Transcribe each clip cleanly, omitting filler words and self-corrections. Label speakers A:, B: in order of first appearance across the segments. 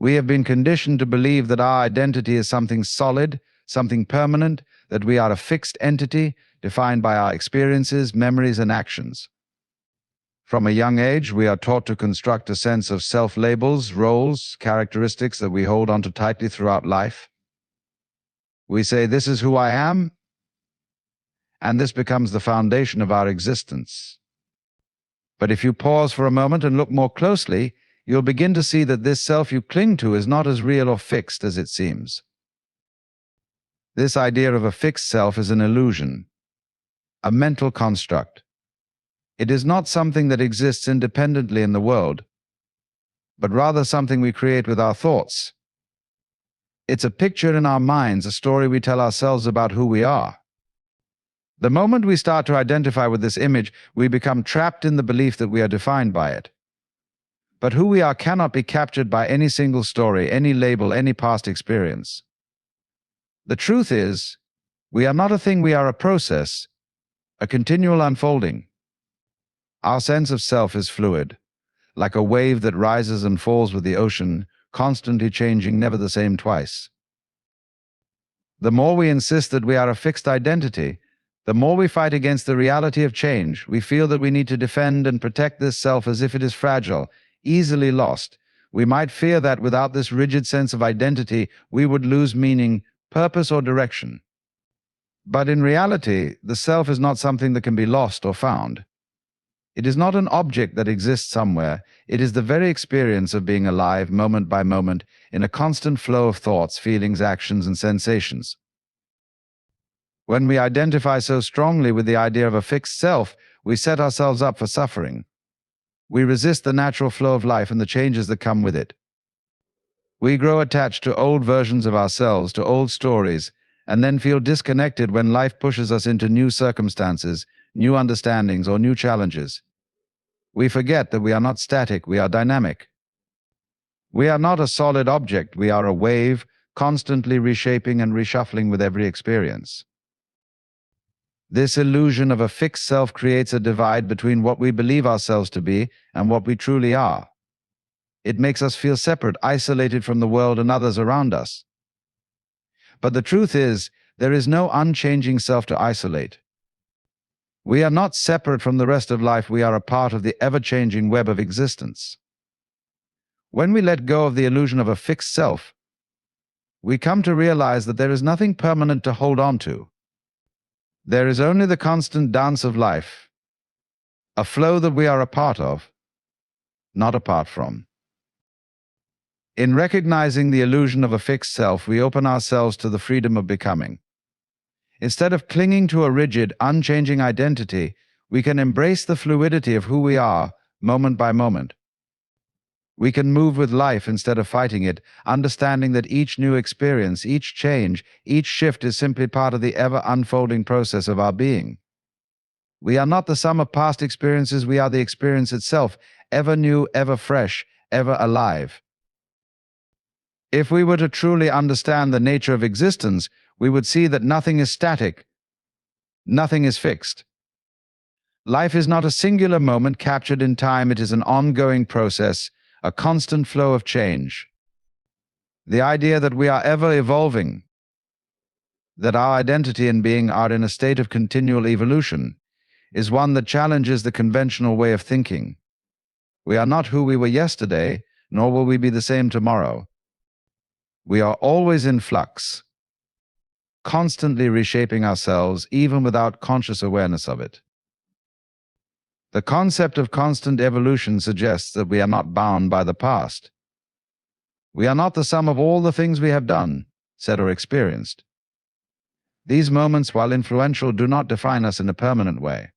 A: We have been conditioned to believe that our identity is something solid, something permanent, that we are a fixed entity defined by our experiences, memories, and actions. From a young age, we are taught to construct a sense of self-labels, roles, characteristics that we hold onto tightly throughout life. We say, "This is who I am," and this becomes the foundation of our existence. But if you pause for a moment and look more closely, you'll begin to see that this self you cling to is not as real or fixed as it seems. This idea of a fixed self is an illusion, a mental construct. It is not something that exists independently in the world, but rather something we create with our thoughts. It's a picture in our minds, a story we tell ourselves about who we are. The moment we start to identify with this image, we become trapped in the belief that we are defined by it. But who we are cannot be captured by any single story, any label, any past experience. The truth is, we are not a thing, we are a process, a continual unfolding. Our sense of self is fluid, like a wave that rises and falls with the ocean, constantly changing, never the same twice. The more we insist that we are a fixed identity, the more we fight against the reality of change. We feel that we need to defend and protect this self as if it is fragile, easily lost. We might fear that without this rigid sense of identity, we would lose meaning, purpose, or direction. But in reality, the self is not something that can be lost or found. It is not an object that exists somewhere. It is the very experience of being alive, moment by moment, in a constant flow of thoughts, feelings, actions, and sensations. When we identify so strongly with the idea of a fixed self, we set ourselves up for suffering. We resist the natural flow of life and the changes that come with it. We grow attached to old versions of ourselves, to old stories, and then feel disconnected when life pushes us into new circumstances, new understandings, or new challenges. We forget that we are not static, we are dynamic. We are not a solid object, we are a wave, constantly reshaping and reshuffling with every experience. This illusion of a fixed self creates a divide between what we believe ourselves to be and what we truly are. It makes us feel separate, isolated from the world and others around us. But the truth is, there is no unchanging self to isolate. We are not separate from the rest of life, we are a part of the ever-changing web of existence. When we let go of the illusion of a fixed self, we come to realize that there is nothing permanent to hold on to. There is only the constant dance of life, a flow that we are a part of, not apart from. In recognizing the illusion of a fixed self, we open ourselves to the freedom of becoming. Instead of clinging to a rigid, unchanging identity, we can embrace the fluidity of who we are, moment by moment. We can move with life instead of fighting it, understanding that each new experience, each change, each shift is simply part of the ever-unfolding process of our being. We are not the sum of past experiences, we are the experience itself, ever new, ever fresh, ever alive. If we were to truly understand the nature of existence, we would see that nothing is static, nothing is fixed. Life is not a singular moment captured in time, it is an ongoing process, a constant flow of change. The idea that we are ever evolving, that our identity and being are in a state of continual evolution, is one that challenges the conventional way of thinking. We are not who we were yesterday, nor will we be the same tomorrow. We are always in flux, constantly reshaping ourselves, even without conscious awareness of it. The concept of constant evolution suggests that we are not bound by the past. We are not the sum of all the things we have done, said, or experienced. These moments, while influential, do not define us in a permanent way.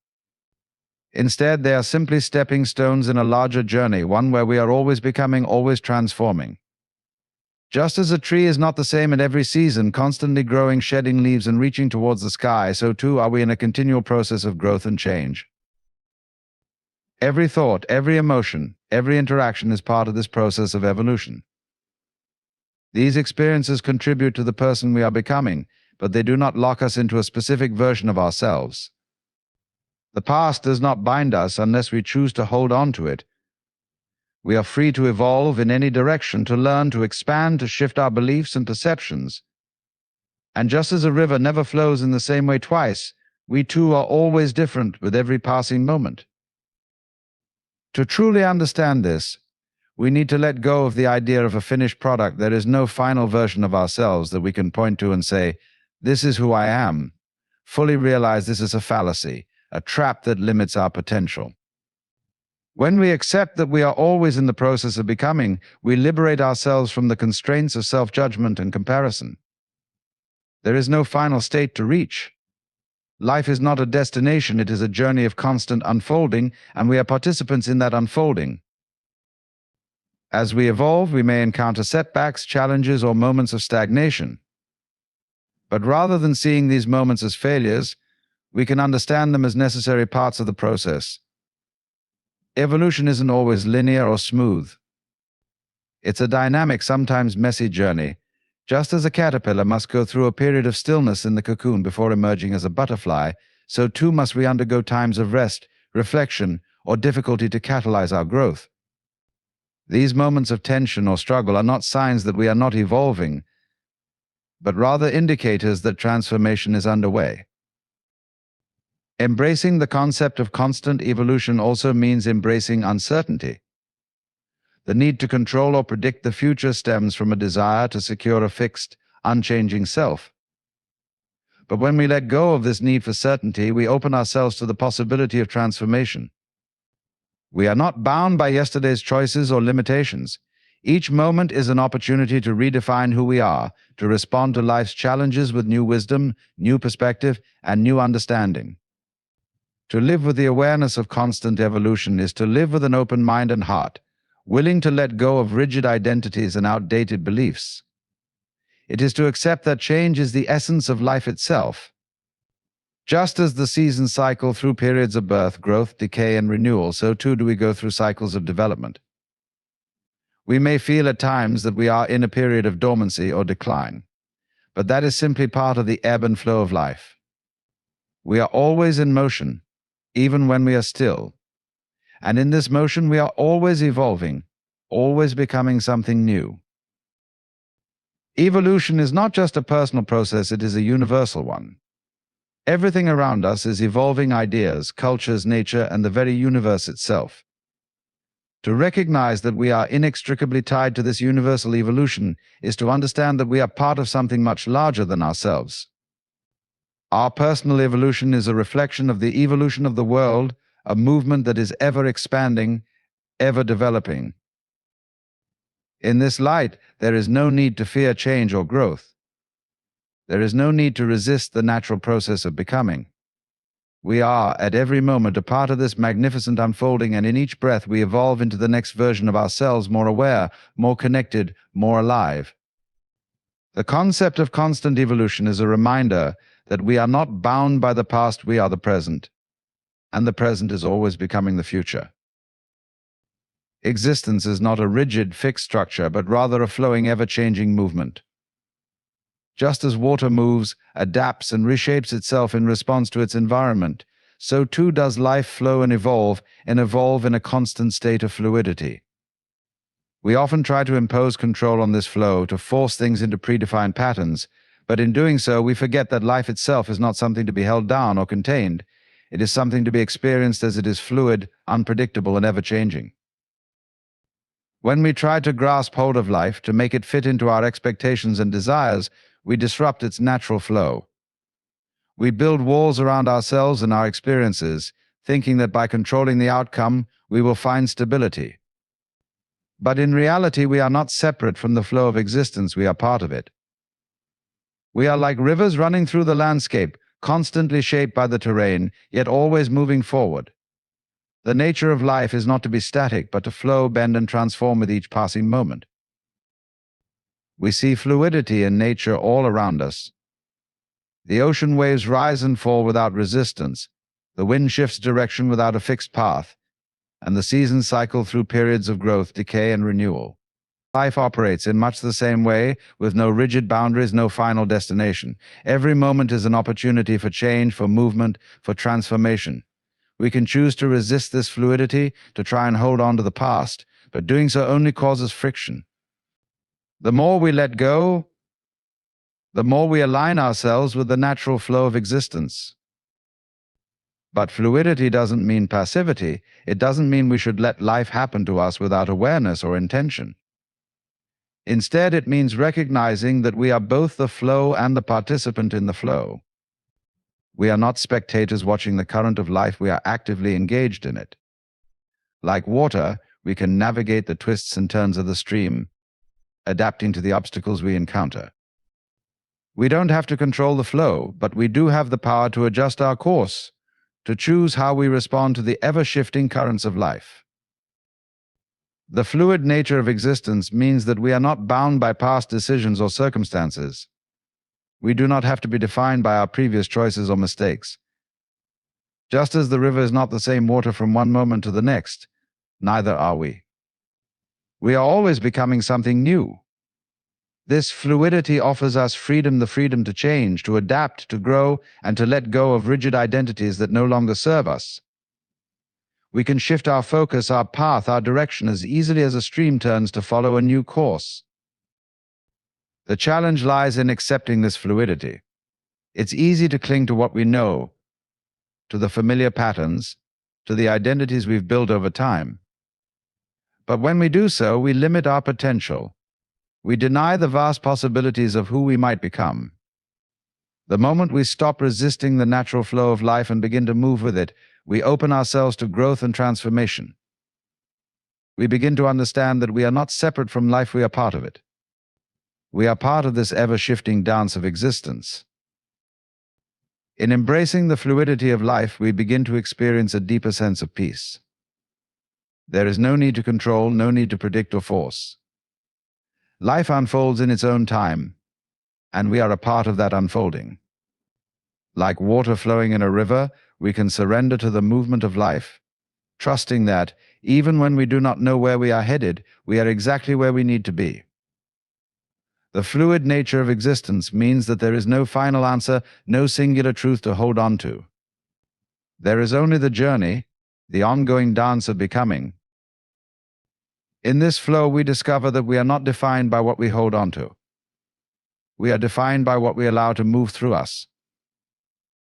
A: Instead, they are simply stepping stones in a larger journey, one where we are always becoming, always transforming. Just as a tree is not the same in every season, constantly growing, shedding leaves, and reaching towards the sky, so too are we in a continual process of growth and change. Every thought, every emotion, every interaction is part of this process of evolution. These experiences contribute to the person we are becoming, but they do not lock us into a specific version of ourselves. The past does not bind us unless we choose to hold on to it. We are free to evolve in any direction, to learn, to expand, to shift our beliefs and perceptions. And just as a river never flows in the same way twice, we too are always different with every passing moment. To truly understand this, we need to let go of the idea of a finished product. There is no final version of ourselves that we can point to and say, "This is who I am." Fully realize this is a fallacy, a trap that limits our potential. When we accept that we are always in the process of becoming, we liberate ourselves from the constraints of self-judgment and comparison. There is no final state to reach. Life is not a destination, it is a journey of constant unfolding, and we are participants in that unfolding. As we evolve, we may encounter setbacks, challenges, or moments of stagnation. But rather than seeing these moments as failures, we can understand them as necessary parts of the process. Evolution isn't always linear or smooth. It's a dynamic, sometimes messy journey. Just as a caterpillar must go through a period of stillness in the cocoon before emerging as a butterfly, so too must we undergo times of rest, reflection, or difficulty to catalyze our growth. These moments of tension or struggle are not signs that we are not evolving, but rather indicators that transformation is underway. Embracing the concept of constant evolution also means embracing uncertainty. The need to control or predict the future stems from a desire to secure a fixed, unchanging self. But when we let go of this need for certainty, we open ourselves to the possibility of transformation. We are not bound by yesterday's choices or limitations. Each moment is an opportunity to redefine who we are, to respond to life's challenges with new wisdom, new perspective, and new understanding. To live with the awareness of constant evolution is to live with an open mind and heart, willing to let go of rigid identities and outdated beliefs. It is to accept that change is the essence of life itself. Just as the seasons cycle through periods of birth, growth, decay, and renewal, so too do we go through cycles of development. We may feel at times that we are in a period of dormancy or decline, but that is simply part of the ebb and flow of life. We are always in motion, even when we are still. And in this motion, we are always evolving, always becoming something new. Evolution is not just a personal process, it is a universal one. Everything around us is evolving: ideas, cultures, nature, and the very universe itself. To recognize that we are inextricably tied to this universal evolution is to understand that we are part of something much larger than ourselves. Our personal evolution is a reflection of the evolution of the world, a movement that is ever expanding, ever developing. In this light, there is no need to fear change or growth. There is no need to resist the natural process of becoming. We are, at every moment, a part of this magnificent unfolding, and in each breath we evolve into the next version of ourselves, more aware, more connected, more alive. The concept of constant evolution is a reminder that we are not bound by the past, we are the present, and the present is always becoming the future. Existence is not a rigid, fixed structure, but rather a flowing, ever-changing movement. Just as water moves, adapts, and reshapes itself in response to its environment, so too does life flow and evolve in a constant state of fluidity. We often try to impose control on this flow, to force things into predefined patterns, but in doing so, we forget that life itself is not something to be held down or contained. It is something to be experienced as it is, fluid, unpredictable, and ever-changing. When we try to grasp hold of life, to make it fit into our expectations and desires, we disrupt its natural flow. We build walls around ourselves and our experiences, thinking that by controlling the outcome, we will find stability. But in reality, we are not separate from the flow of existence, we are part of it. We are like rivers running through the landscape, constantly shaped by the terrain, yet always moving forward. The nature of life is not to be static, but to flow, bend, and transform with each passing moment. We see fluidity in nature all around us. The ocean waves rise and fall without resistance, the wind shifts direction without a fixed path, and the seasons cycle through periods of growth, decay, and renewal. Life operates in much the same way, with no rigid boundaries, no final destination. Every moment is an opportunity for change, for movement, for transformation. We can choose to resist this fluidity, to try and hold on to the past, but doing so only causes friction. The more we let go, the more we align ourselves with the natural flow of existence. But fluidity doesn't mean passivity. It doesn't mean we should let life happen to us without awareness or intention. Instead, it means recognizing that we are both the flow and the participant in the flow. We are not spectators watching the current of life, we are actively engaged in it. Like water, we can navigate the twists and turns of the stream, adapting to the obstacles we encounter. We don't have to control the flow, but we do have the power to adjust our course, to choose how we respond to the ever-shifting currents of life. The fluid nature of existence means that we are not bound by past decisions or circumstances. We do not have to be defined by our previous choices or mistakes. Just as the river is not the same water from one moment to the next, neither are we. We are always becoming something new. This fluidity offers us freedom, the freedom to change, to adapt, to grow, and to let go of rigid identities that no longer serve us. We can shift our focus, our path, our direction as easily as a stream turns to follow a new course. The challenge lies in accepting this fluidity. It's easy to cling to what we know, to the familiar patterns, to the identities we've built over time. But when we do so, we limit our potential. We deny the vast possibilities of who we might become. The moment we stop resisting the natural flow of life and begin to move with it, we open ourselves to growth and transformation. We begin to understand that we are not separate from life, we are part of it. We are part of this ever-shifting dance of existence. In embracing the fluidity of life, we begin to experience a deeper sense of peace. There is no need to control, no need to predict or force. Life unfolds in its own time, and we are a part of that unfolding. Like water flowing in a river, we can surrender to the movement of life, trusting that, even when we do not know where we are headed, we are exactly where we need to be. The fluid nature of existence means that there is no final answer, no singular truth to hold on to. There is only the journey, the ongoing dance of becoming. In this flow, we discover that we are not defined by what we hold on to. We are defined by what we allow to move through us.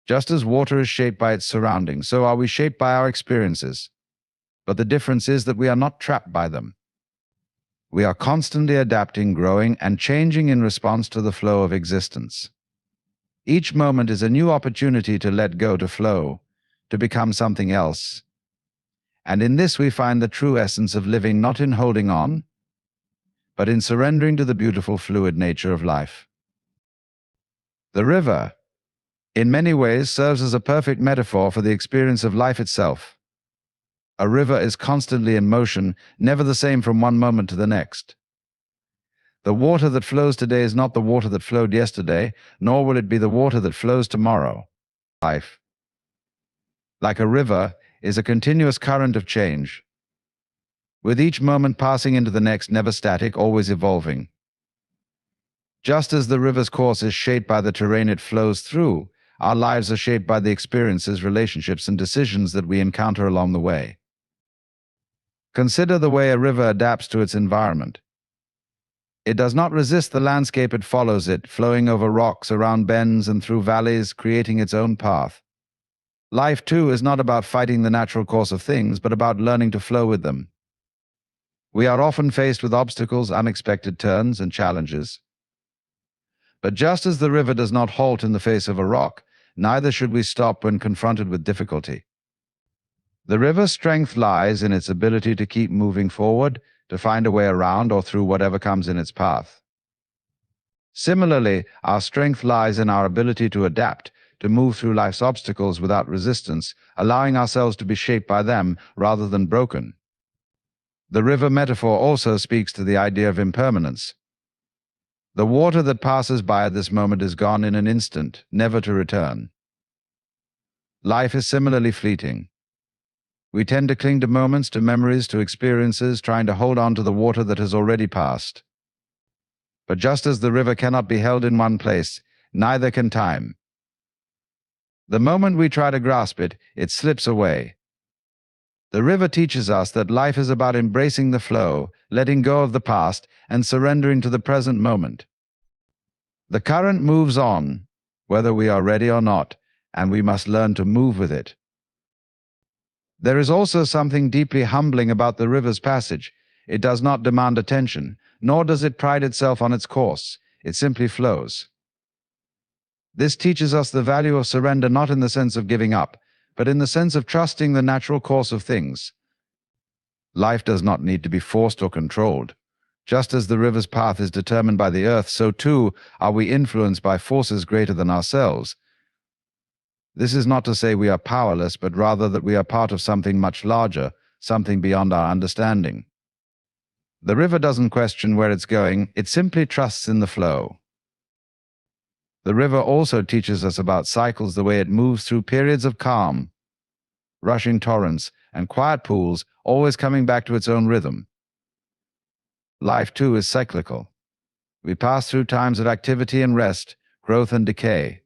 A: Just as water is shaped by its surroundings, so are we shaped by our experiences. But the difference is that we are not trapped by them. We are constantly adapting, growing, and changing in response to the flow of existence. Each moment is a new opportunity to let go, to flow, to become something else. And in this we find the true essence of living, not in holding on, but in surrendering to the beautiful fluid nature of life. The river, in many ways, serves as a perfect metaphor for the experience of life itself. A river is constantly in motion, never the same from one moment to the next. The water that flows today is not the water that flowed yesterday, nor will it be the water that flows tomorrow. Life, like a river, is a continuous current of change, with each moment passing into the next, never static, always evolving. Just as the river's course is shaped by the terrain it flows through, our lives are shaped by the experiences, relationships, and decisions that we encounter along the way. Consider the way a river adapts to its environment. It does not resist the landscape, it follows it, flowing over rocks, around bends, and through valleys, creating its own path. Life, too, is not about fighting the natural course of things, but about learning to flow with them. We are often faced with obstacles, unexpected turns, and challenges. But just as the river does not halt in the face of a rock, neither should we stop when confronted with difficulty. The river's strength lies in its ability to keep moving forward, to find a way around or through whatever comes in its path. Similarly, our strength lies in our ability to adapt, to move through life's obstacles without resistance, allowing ourselves to be shaped by them rather than broken. The river metaphor also speaks to the idea of impermanence. The water that passes by at this moment is gone in an instant, never to return. Life is similarly fleeting. We tend to cling to moments, to memories, to experiences, trying to hold on to the water that has already passed. But just as the river cannot be held in one place, neither can time. The moment we try to grasp it, it slips away. The river teaches us that life is about embracing the flow, letting go of the past, and surrendering to the present moment. The current moves on, whether we are ready or not, and we must learn to move with it. There is also something deeply humbling about the river's passage. It does not demand attention, nor does it pride itself on its course. It simply flows. This teaches us the value of surrender, not in the sense of giving up, but in the sense of trusting the natural course of things. Life does not need to be forced or controlled. Just as the river's path is determined by the earth, so too are we influenced by forces greater than ourselves. This is not to say we are powerless, but rather that we are part of something much larger, something beyond our understanding. The river doesn't question where it's going, it simply trusts in the flow. The river also teaches us about cycles, the way it moves through periods of calm, rushing torrents, and quiet pools, always coming back to its own rhythm. Life, too, is cyclical. We pass through times of activity and rest, growth and decay.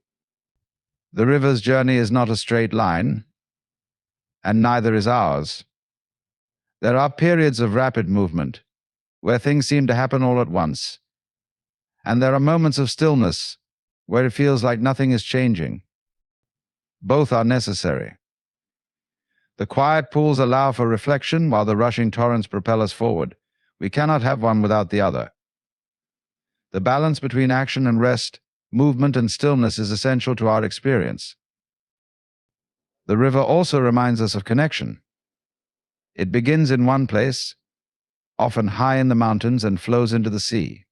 A: The river's journey is not a straight line, and neither is ours. There are periods of rapid movement, where things seem to happen all at once, and there are moments of stillness, where it feels like nothing is changing. Both are necessary. The quiet pools allow for reflection, while the rushing torrents propel us forward. We cannot have one without the other. The balance between action and rest, movement and stillness is essential to our experience. The river also reminds us of connection. It begins in one place, often high in the mountains, and flows into the sea.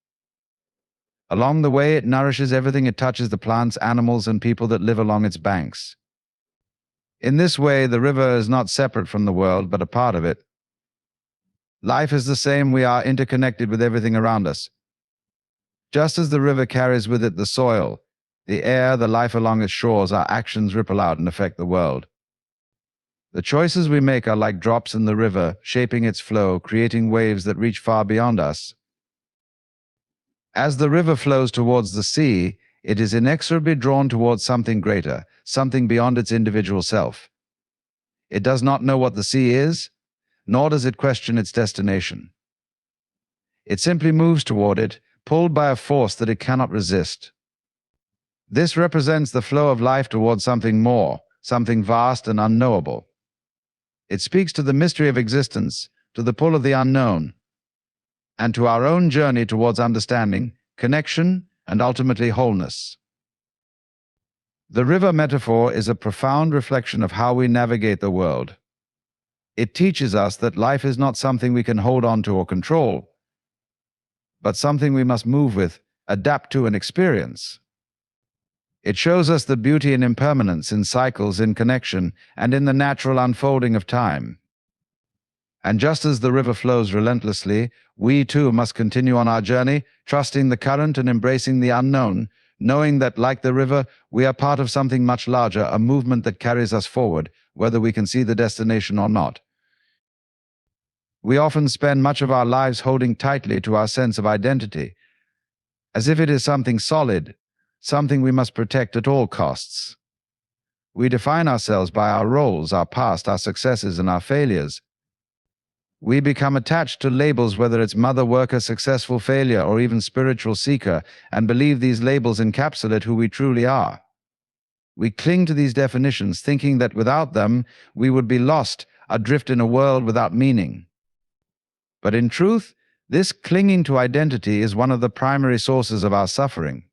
A: Along the way, it nourishes everything it touches, the plants, animals, and people that live along its banks. In this way, the river is not separate from the world, but a part of it. Life is the same. We are interconnected with everything around us. Just as the river carries with it the soil, the air, the life along its shores, our actions ripple out and affect the world. The choices we make are like drops in the river, shaping its flow, creating waves that reach far beyond us. As the river flows towards the sea, it is inexorably drawn towards something greater, something beyond its individual self. It does not know what the sea is, nor does it question its destination. It simply moves toward it, pulled by a force that it cannot resist. This represents the flow of life towards something more, something vast and unknowable. It speaks to the mystery of existence, to the pull of the unknown, and to our own journey towards understanding, connection, and ultimately wholeness. The river metaphor is a profound reflection of how we navigate the world. It teaches us that life is not something we can hold on to or control, but something we must move with, adapt to, and experience. It shows us the beauty in impermanence, in cycles, in connection, and in the natural unfolding of time. And just as the river flows relentlessly, we too must continue on our journey, trusting the current and embracing the unknown, knowing that, like the river, we are part of something much larger, a movement that carries us forward, whether we can see the destination or not. We often spend much of our lives holding tightly to our sense of identity, as if it is something solid, something we must protect at all costs. We define ourselves by our roles, our past, our successes, and our failures. We become attached to labels, whether it's mother, worker, successful, failure, or even spiritual seeker, and believe these labels encapsulate who we truly are. We cling to these definitions, thinking that without them, we would be lost, adrift in a world without meaning. But in truth, this clinging to identity is one of the primary sources of our suffering.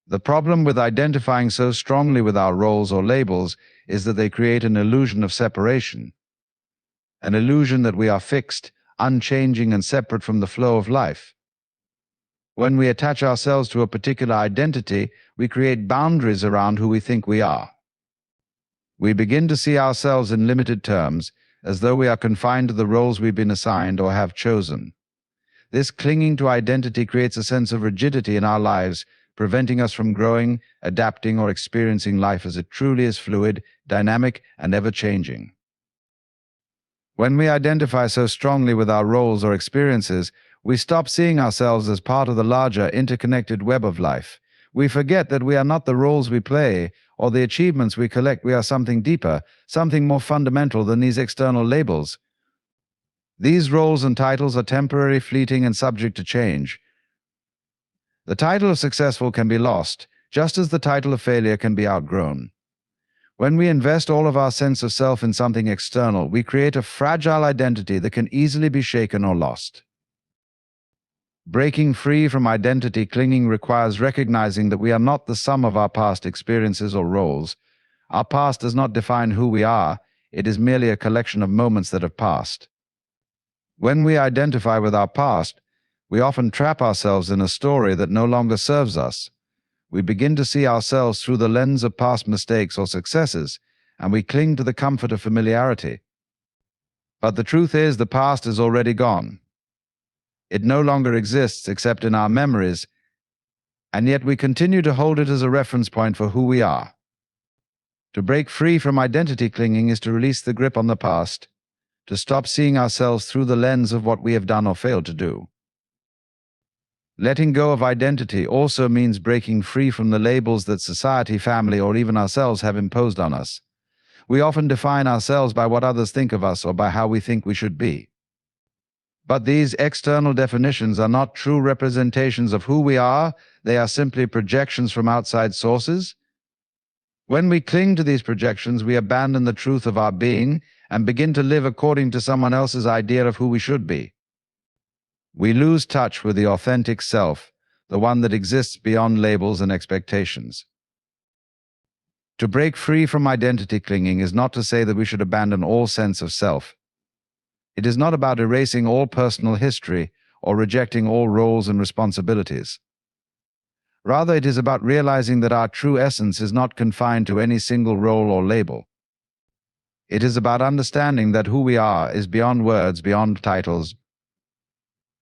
A: The problem with identifying so strongly with our roles or labels is that they create an illusion of separation, an illusion that we are fixed, unchanging, and separate from the flow of life. When we attach ourselves to a particular identity, we create boundaries around who we think we are. We begin to see ourselves in limited terms, as though we are confined to the roles we've been assigned or have chosen. This clinging to identity creates a sense of rigidity in our lives, preventing us from growing, adapting, or experiencing life as it truly is: fluid, dynamic, and ever-changing. When we identify so strongly with our roles or experiences, we stop seeing ourselves as part of the larger, interconnected web of life. We forget that we are not the roles we play or the achievements we collect. We are something deeper, something more fundamental than these external labels. These roles and titles are temporary, fleeting, and subject to change. The title of successful can be lost, just as the title of failure can be outgrown. When we invest all of our sense of self in something external, we create a fragile identity that can easily be shaken or lost. Breaking free from identity clinging requires recognizing that we are not the sum of our past experiences or roles. Our past does not define who we are, it is merely a collection of moments that have passed. When we identify with our past, we often trap ourselves in a story that no longer serves us. We begin to see ourselves through the lens of past mistakes or successes, and we cling to the comfort of familiarity. But the truth is, the past is already gone. It no longer exists except in our memories, and yet we continue to hold it as a reference point for who we are. To break free from identity clinging is to release the grip on the past, to stop seeing ourselves through the lens of what we have done or failed to do. Letting go of identity also means breaking free from the labels that society, family, or even ourselves have imposed on us. We often define ourselves by what others think of us or by how we think we should be. But these external definitions are not true representations of who we are, they are simply projections from outside sources. When we cling to these projections, we abandon the truth of our being and begin to live according to someone else's idea of who we should be. We lose touch with the authentic self, the one that exists beyond labels and expectations. To break free from identity clinging is not to say that we should abandon all sense of self. It is not about erasing all personal history or rejecting all roles and responsibilities. Rather, it is about realizing that our true essence is not confined to any single role or label. It is about understanding that who we are is beyond words, beyond titles,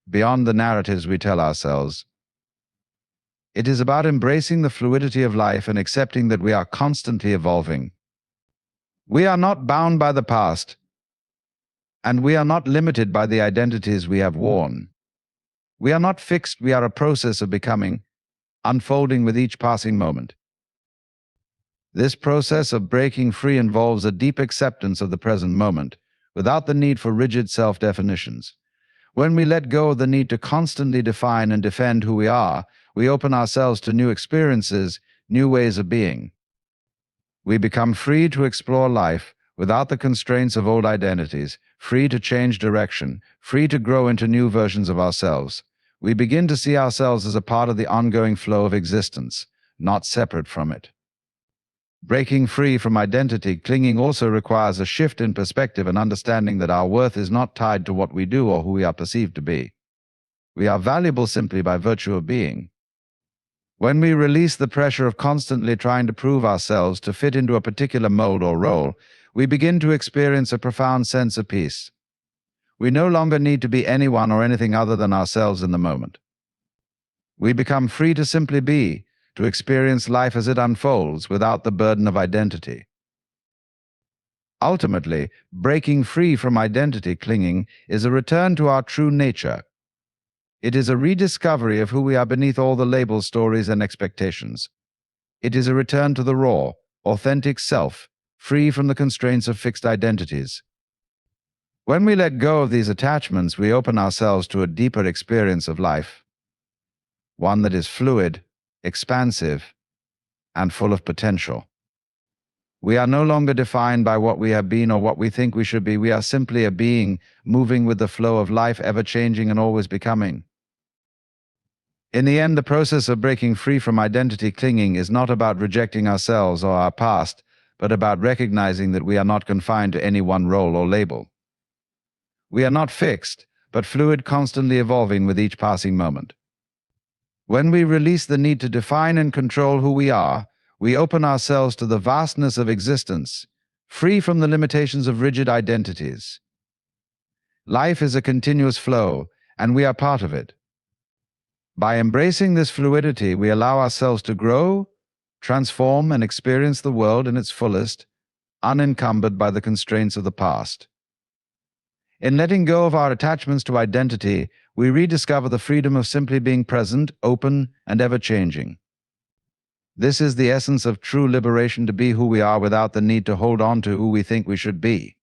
A: beyond the narratives we tell ourselves. It is about embracing the fluidity of life and accepting that we are constantly evolving. We are not bound by the past, and we are not limited by the identities we have worn. We are not fixed, we are a process of becoming, unfolding with each passing moment. This process of breaking free involves a deep acceptance of the present moment, without the need for rigid self-definitions. When we let go of the need to constantly define and defend who we are, we open ourselves to new experiences, new ways of being. We become free to explore life without the constraints of old identities, free to change direction, free to grow into new versions of ourselves. We begin to see ourselves as a part of the ongoing flow of existence, not separate from it. Breaking free from identity clinging also requires a shift in perspective and understanding that our worth is not tied to what we do or who we are perceived to be. We are valuable simply by virtue of being. When we release the pressure of constantly trying to prove ourselves to fit into a particular mold or role, we begin to experience a profound sense of peace. We no longer need to be anyone or anything other than ourselves in the moment. We become free to simply be, to experience life as it unfolds without the burden of identity. Ultimately, breaking free from identity clinging is a return to our true nature. It is a rediscovery of who we are beneath all the labels, stories, and expectations. It is a return to the raw, authentic self, free from the constraints of fixed identities. When we let go of these attachments, we open ourselves to a deeper experience of life, one that is fluid, expansive, and full of potential. We are no longer defined by what we have been or what we think we should be. We are simply a being, moving with the flow of life, ever-changing and always becoming. In the end, the process of breaking free from identity clinging is not about rejecting ourselves or our past, but about recognizing that we are not confined to any one role or label. We are not fixed, but fluid, constantly evolving with each passing moment. When we release the need to define and control who we are, we open ourselves to the vastness of existence, free from the limitations of rigid identities. Life is a continuous flow, and we are part of it. By embracing this fluidity, we allow ourselves to grow, transform, and experience the world in its fullest, unencumbered by the constraints of the past. In letting go of our attachments to identity, we rediscover the freedom of simply being present, open, and ever-changing. This is the essence of true liberation, to be who we are without the need to hold on to who we think we should be.